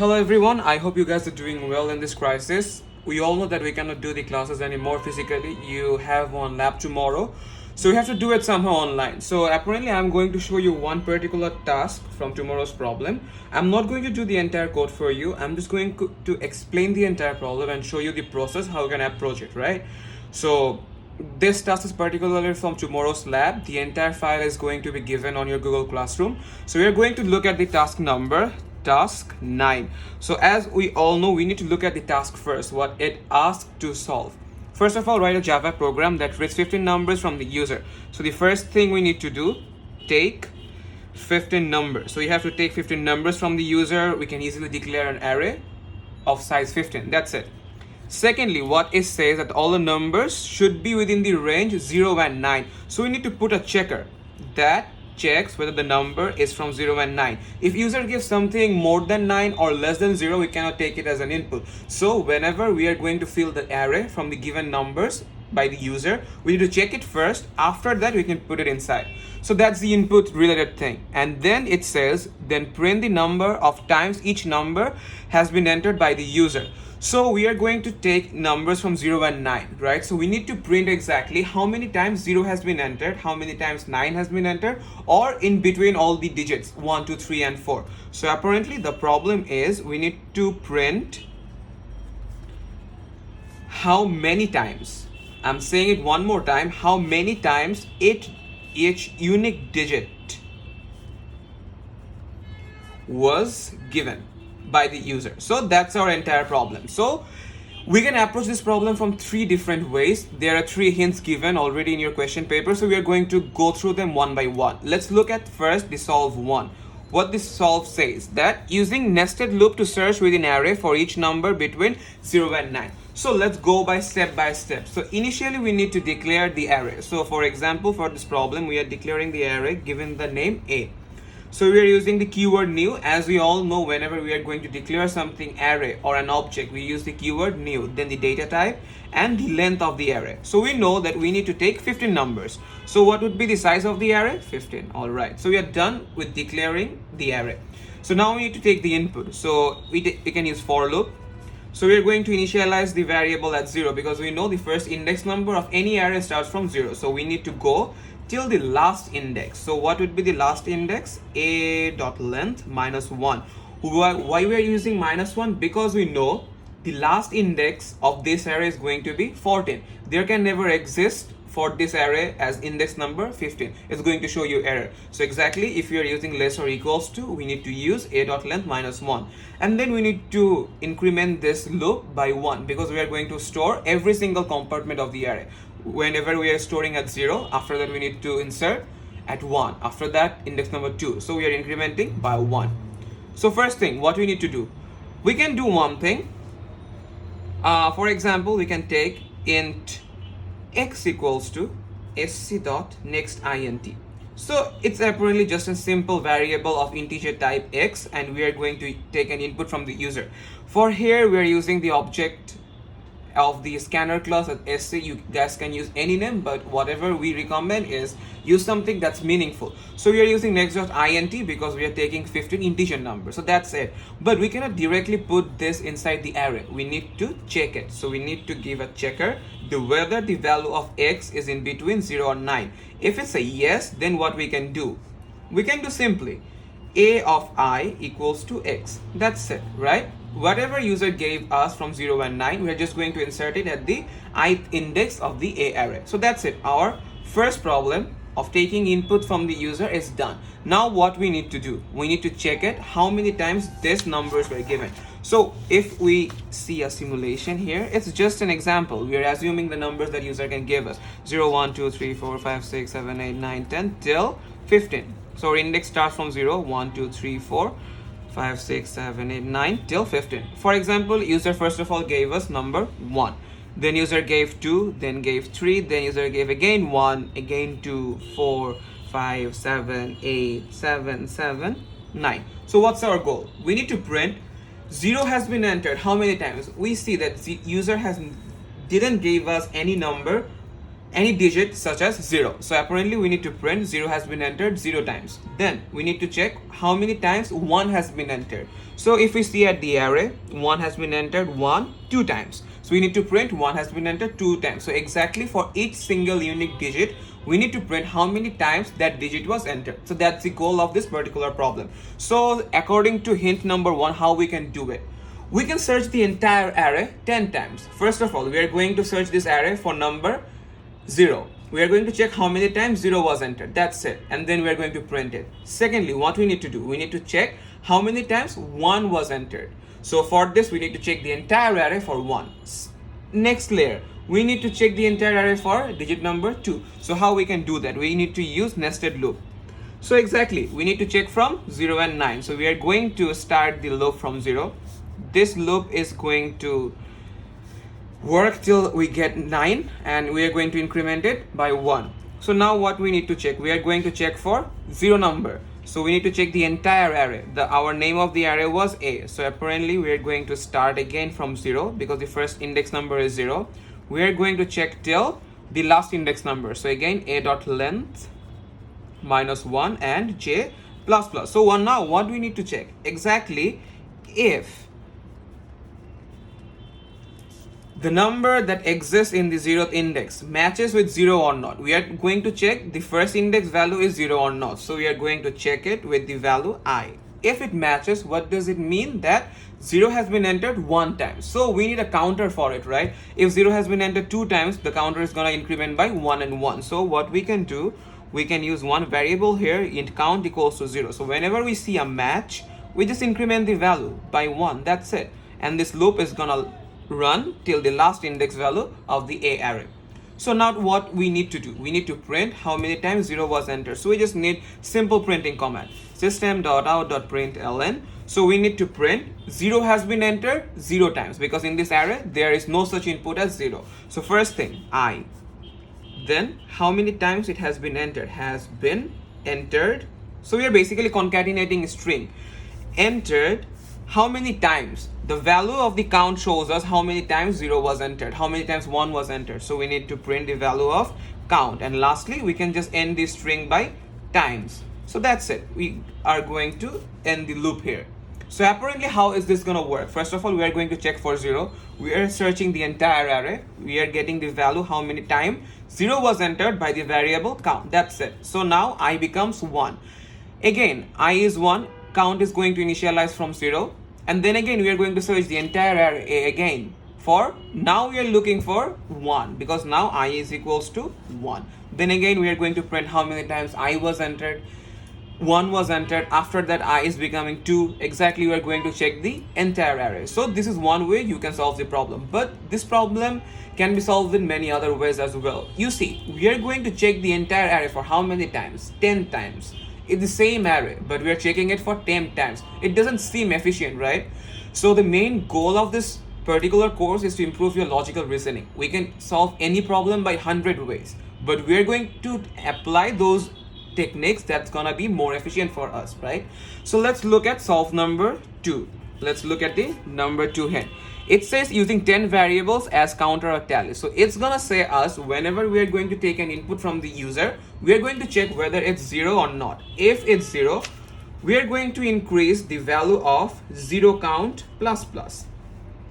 Hello everyone, I hope you guys are doing well in this crisis. We all know that we cannot do the classes anymore physically. You have one lab tomorrow, so you have to do it somehow online. So apparently I'm going to show you one particular task from tomorrow's problem. I'm not going to do the entire code for you. I'm just going to explain the entire problem and show you the process, how you can approach it, right? So this task is particularly from tomorrow's lab. The entire file is going to be given on your Google Classroom. So we are going to look at the task number, task 9. So as we all know, we need to look at the task first, what it asks to solve. First of all, write a Java program that reads 15 numbers from the user. So the first thing we need to do, take 15 numbers. So you have to take 15 numbers from the user. We can easily declare an array of size 15. That's it. Secondly, what it says that all the numbers should be within the range 0 and 9. So we need to put a checker that checks whether the number is from 0 and 9. If user gives something more than 9 or less than 0, we cannot take it as an input. So whenever we are going to fill the array from the given numbers by the user, we need to check it first. After that, we can put it inside. So that's the input related thing. And then it says, then print the number of times each number has been entered by the user. So we are going to take numbers from 0 and 9, right? So we need to print exactly how many times 0 has been entered, how many times 9 has been entered, or in between all the digits 1, 2, 3, and 4. So apparently the problem is we need to print how many times. I'm saying it one more time, how many times each unique digit was given by the user. So that's our entire problem. So we can approach this problem from 3 different ways. There are 3 hints given already in your question paper, so we are going to go through them one by one. Let's look at first the solve 1. What this solve says, that using nested loop to search within array for each number between 0 and 9. So let's go by step. So initially we need to declare the array. So for example, for this problem, we are declaring the array given the name A. So we are using the keyword new. As we all know, whenever we are going to declare something array or an object, we use the keyword new, then the data type and the length of the array. So we know that we need to take 15 numbers. So what would be the size of the array? 15. All right. So we are done with declaring the array. So now we need to take the input. So we can use for loop. So we are going to initialize the variable at 0 because we know the first index number of any array starts from 0. So we need to go till the last index. So what would be the last index? A.length minus 1. Why we are using minus 1? Because we know the last index of this array is going to be 14. There can never exist for this array as index number 15. It's going to show you error. So exactly, if you are using less or equals to, we need to use a.length minus 1. And then we need to increment this loop by 1 because we are going to store every single compartment of the array. Whenever we are storing at 0, after that we need to insert at 1. After that, index number 2. So we are incrementing by 1. So first thing, what we need to do? We can do one thing. For example, we can take int x equals to sc dot next int. So it's apparently just a simple variable of integer type x, and we are going to take an input from the user. For here, we are using the object of the scanner class at sc. You guys can use any name, but whatever we recommend is use something that's meaningful. So we are using next.int because we are taking 15 integer numbers. So that's it. But we cannot directly put this inside the array. We need to check it. So we need to give a checker whether the value of x is in between 0 and 9. If it's a yes, then what we can do? We can do simply a of I equals to x. That's it, right? Whatever user gave us from 0 and 9, we are just going to insert it at the ith index of the A array. So that's it. Our first problem of taking input from the user is done. Now what we need to do? We need to check it how many times these numbers were given. So if we see a simulation here, it's just an example. We are assuming the numbers that user can give us 0, 1, 2, 3, 4, 5, 6, 7, 8, 9, 10 till 15. So our index starts from 0, 1, 2, 3, 4, 5, 6, 7, 8, 9 till 15. For example, user first of all gave us number 1. Then user gave 2, then gave 3, then user gave again 1, again 2, 4, 5, 7, 8, 7, 7, 9. So what's our goal? We need to print 0 has been entered. How many times? We see that the user didn't give us any number any digit such as 0. So apparently we need to print 0 has been entered 0 times. Then we need to check how many times 1 has been entered. So if we see at the array, 1 has been entered 2 times. So we need to print 1 has been entered 2 times. So exactly for each single unique digit, we need to print how many times that digit was entered. So that's the goal of this particular problem. So according to hint number 1, how we can do it? We can search the entire array 10 times. First of all, we are going to search this array for number 0. We are going to check how many times 0 was entered. That's it. And then we are going to print it. Secondly, what we need to do? We need to check how many times 1 was entered. So for this, we need to check the entire array for 1. Next layer, we need to check the entire array for digit number 2. So how we can do that? We need to use nested loop. So exactly, we need to check from 0 and 9. So we are going to start the loop from 0. This loop is going to work till we get 9, and we are going to increment it by 1. So now what we need to check? We are going to check for 0 number. So we need to check the entire array. Our name of the array was A. So apparently we are going to start again from 0 because the first index number is 0. We are going to check till the last index number. So again, A dot length minus 1 and J plus plus. So now what do we need to check? Exactly, if the number that exists in the 0th index matches with 0 or not. We are going to check the first index value is 0 or not. So we are going to check it with the value I. If it matches, what does it mean? That 0 has been entered 1 time. So we need a counter for it, right? If 0 has been entered 2 times, the counter is going to increment by 1 and 1. So what we can do, we can use one variable here, int count equals to 0. So whenever we see a match, we just increment the value by 1. That's it. And this loop is going to run till the last index value of the A array. So now what we need to do? We need to print how many times 0 was entered. So we just need simple printing command, system.out.println. So we need to print 0 has been entered 0 times, because in this array there is no such input as 0. So first thing, I. Then how many times it has been entered? Has been entered. So we are basically concatenating a string. Entered how many times? The value of the count shows us how many times 0 was entered, how many times 1 was entered. So we need to print the value of count. And lastly, we can just end this string by times. So that's it. We are going to end the loop here. So apparently, how is this going to work? First of all, we are going to check for 0. We are searching the entire array. We are getting the value how many times 0 was entered by the variable count. That's it. So now I becomes 1. Again, I is 1. Count is going to initialize from 0. And then again, we are going to search the entire array again for, now we are looking for 1, because now I is equals to 1. Then again, we are going to print how many times I was entered. 1 was entered. After that, I is becoming 2. Exactly, we are going to check the entire array. So this is one way you can solve the problem. But this problem can be solved in many other ways as well. You see, we are going to check the entire array for how many times? 10 times. It's the same array, but we are checking it for 10 times. It doesn't seem efficient, right? So the main goal of this particular course is to improve your logical reasoning. We can solve any problem by 100 ways, but we are going to apply those techniques that's gonna be more efficient for us, right? So let's look at solve number 2. Let's look at the number 2 hint. It says using 10 variables as counter or tally. So it's gonna say us whenever we are going to take an input from the user, we are going to check whether it's 0 or not. If it's 0, we are going to increase the value of 0 count plus plus.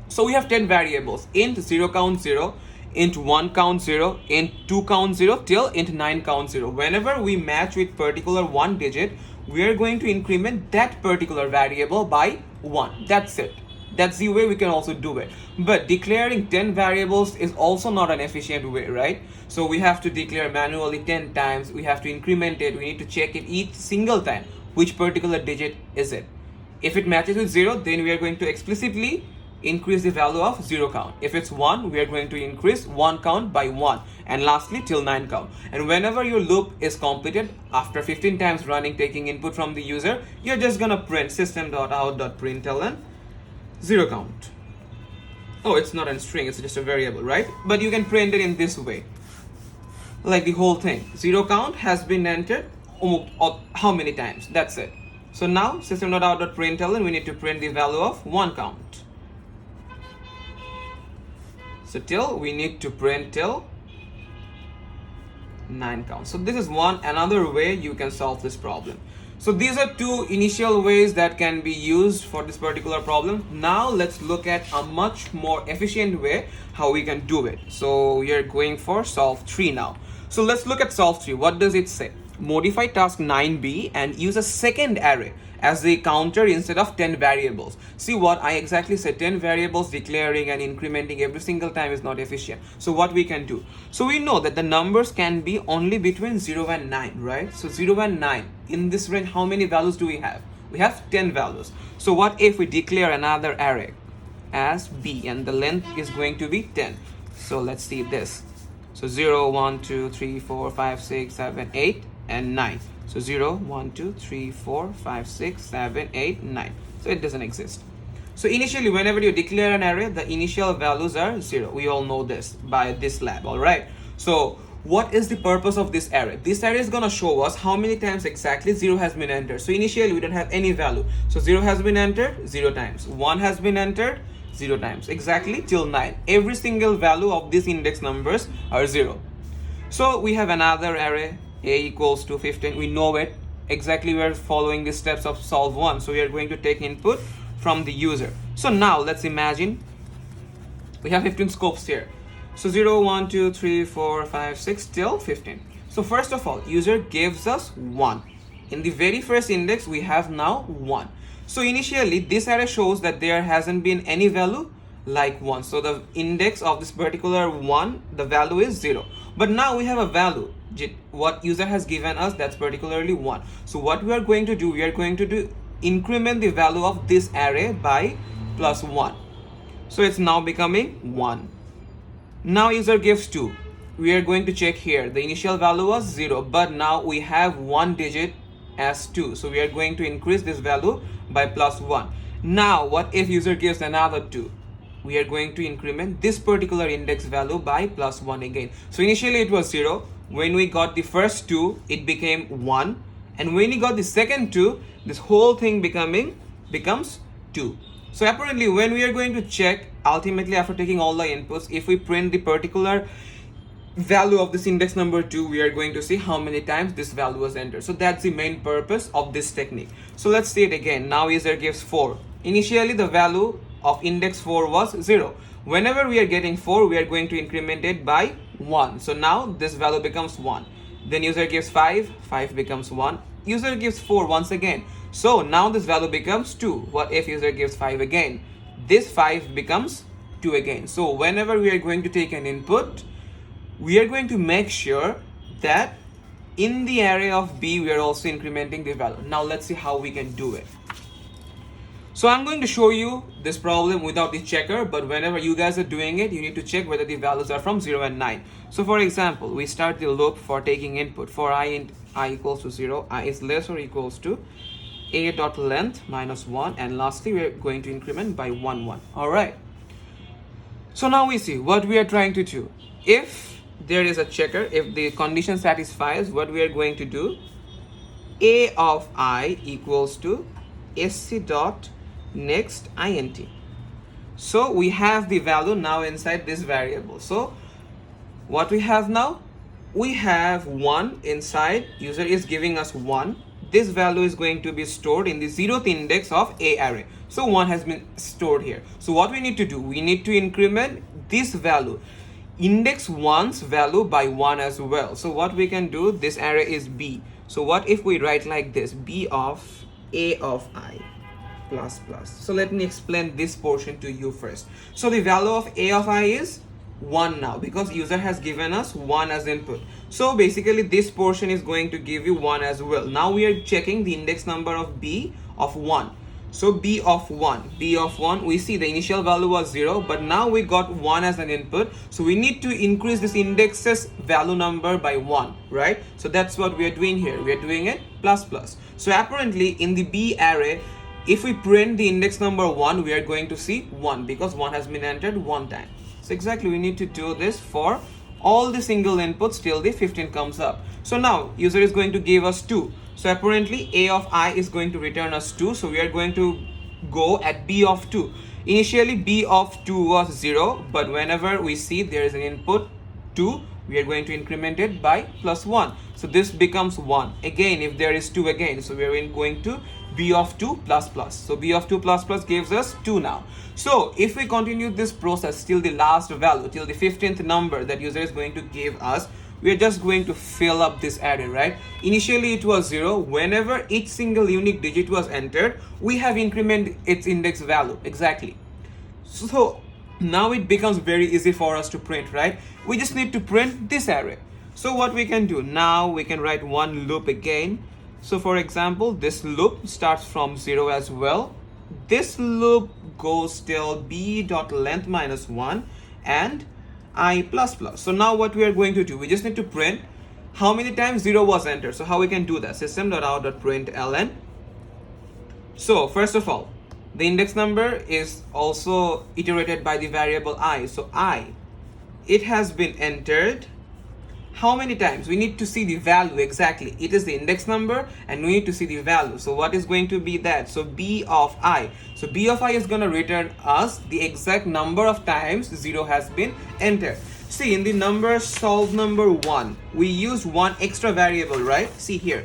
So we have 10 variables, int 0 count 0, int 1 count 0, int 2 count 0 till int 9 count 0. Whenever we match with particular one digit, we are going to increment that particular variable by 1. That's it. That's the way we can also do it. But declaring 10 variables is also not an efficient way, right? So we have to declare manually 10 times. We have to increment it. We need to check it each single time. Which particular digit is it? If it matches with 0, then we are going to explicitly increase the value of 0 count. If it's 1, we are going to increase 1 count by 1. And lastly, till 9 count. And whenever your loop is completed, after 15 times running, taking input from the user, you're just gonna print system.out.println 0 count. Oh, it's not a string, it's just a variable, right? But you can print it in this way, like the whole thing. 0 count has been entered how many times? That's it. So now system.out.println, we need to print the value of 1 count. So till we need to print till 9 count. So this is another way you can solve this problem. So these are two initial ways that can be used for this particular problem. Now let's look at a much more efficient way how we can do it. So we are going for solve 3 now. So let's look at solve 3. What does it say? Modify task 9b and use a second array as the counter instead of 10 variables. See what I exactly said, 10 variables declaring and incrementing every single time is not efficient. So what we can do? So we know that the numbers can be only between 0 and 9, right? So 0 and 9. In this range, how many values do we have? We have 10 values. So what if we declare another array as b and the length is going to be 10? So let's see this. So 0, 1, 2, 3, 4, 5, 6, 7, 8, and 9. So 0, 1, 2, 3, 4, 5, 6, 7, 8, 9. So it doesn't exist. So initially, whenever you declare an array, the initial values are 0. We all know this by this lab, all right? So what is the purpose of this array? This array is going to show us how many times exactly 0 has been entered. So initially, we don't have any value. So 0 has been entered 0 times. 1 has been entered 0 times. Exactly till 9. Every single value of these index numbers are 0. So we have another array, a equals to 15. We know it. Exactly, we are following the steps of solve 1. So we are going to take input from the user. So now let's imagine we have 15 scopes here. So 0, 1, 2, 3, 4, 5, 6 till 15. So first of all, user gives us 1. In the very first index, we have now 1. So initially, this array shows that there hasn't been any value like 1. So the index of this particular 1, the value is 0. But now we have a value. What user has given us, that's particularly 1. So what we are going to do, we are going to increment the value of this array by plus 1. So it's now becoming 1. Now user gives 2. We are going to check here. The initial value was 0, but now we have one digit as 2. So we are going to increase this value by plus 1. Now what if user gives another 2? We are going to increment this particular index value by plus 1 again. So initially it was 0. When we got the first 2, it became 1. And when we got the second 2, this whole thing becomes 2. So apparently when we are going to check, ultimately after taking all the inputs, if we print the particular value of this index number 2, we are going to see how many times this value was entered. So that's the main purpose of this technique. So let's see it again. Now user gives 4. Initially the value of index 4 was 0. Whenever we are getting 4, we are going to increment it by 1. So now this value becomes 1. Then user gives 5, 5 becomes 1. User gives 4 once again. So now this value becomes 2. What if user gives 5 again? This 5 becomes 2 again. So whenever we are going to take an input, we are going to make sure that in the array of B, we are also incrementing the value. Now let's see how we can do it. So I'm going to show you this problem without the checker, but whenever you guys are doing it, you need to check whether the values are from 0 and 9. So for example, we start the loop for taking input. For I int I equals to 0, I is less or equals to a dot length minus 1, and lastly we're going to increment by 1 1. All right. So now we see what we are trying to do. If there is a checker, if the condition satisfies, what we are going to do, a of I equals to sc dot next int. So we have the value now inside this variable. So what we have now, we have 1 inside. User is giving us 1. This value is going to be stored in the 0th index of A array. So 1 has been stored here. So what we need to do, we need to increment this value, index 1's value, by 1 as well. So what we can do, this array is B. So what if we write like this, B of A of I plus plus. So let me explain this portion to you first. So the value of A of I is 1 now, because user has given us 1 as input. So basically this portion is going to give you 1 as well. Now we are checking the index number of B of 1. So B of 1, we see the initial value was 0, but now we got 1 as an input. So we need to increase this index's value number by 1, right? So that's what we are doing here. We are doing it plus plus. So apparently in the B array, if we print the index number 1, we are going to see 1, because 1 has been entered 1 time. So exactly we need to do this for all the single inputs till the 15 comes up. So now user is going to give us 2. So apparently A of I is going to return us 2. So we are going to go at B of 2. Initially B of 2 was 0, but whenever we see there is an input 2, we are going to increment it by plus 1. So this becomes 1. Again, if there is 2 again, so we are going to b of 2 plus plus. So b of 2 plus plus gives us 2 now. So if we continue this process till the last value, till the 15th number that user is going to give us, we are just going to fill up this array, right? Initially it was 0. Whenever each single unique digit was entered, we have incremented its index value exactly. So now it becomes very easy for us to print, right? We just need to print this array. So what we can do now, we can write one loop again. So for example, this loop starts from 0 as well. This loop goes till b dot length minus 1 and I plus plus. So now what we are going to do, we just need to print how many times 0 was entered. So how we can do that? System.out.println. So first of all, the index number is also iterated by the variable I. So it has been entered. How many times? We need to see the value exactly. It is the index number and we need to see the value. So what is going to be that? So b of I. So b of I is going to return us the exact number of times 0 has been entered. See, in the number solve number 1, we used one extra variable, right? See here,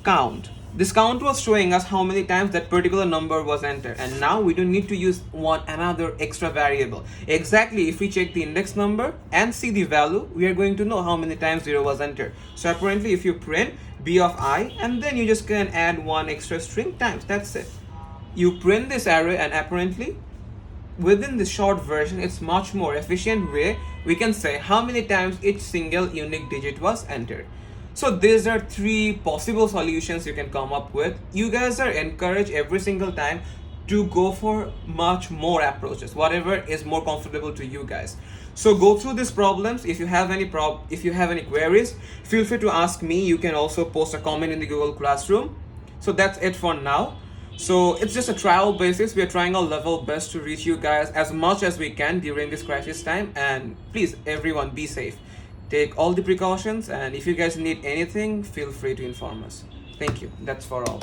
count. This count was showing us how many times that particular number was entered, and now we don't need to use another extra variable. Exactly, if we check the index number and see the value, we are going to know how many times 0 was entered. So apparently if you print b of I and then you just can add one extra string times, that's it. You print this array and apparently within the short version, it's much more efficient way we can say how many times each single unique digit was entered. So these are 3 possible solutions you can come up with. You guys are encouraged every single time to go for much more approaches, whatever is more comfortable to you guys. So go through these problems. If you have any queries, feel free to ask me. You can also post a comment in the Google Classroom. So that's it for now. So it's just a trial basis. We are trying our level best to reach you guys as much as we can during this crisis time. And please, everyone, be safe. Take all the precautions, and if you guys need anything, feel free to inform us. Thank you. That's for all.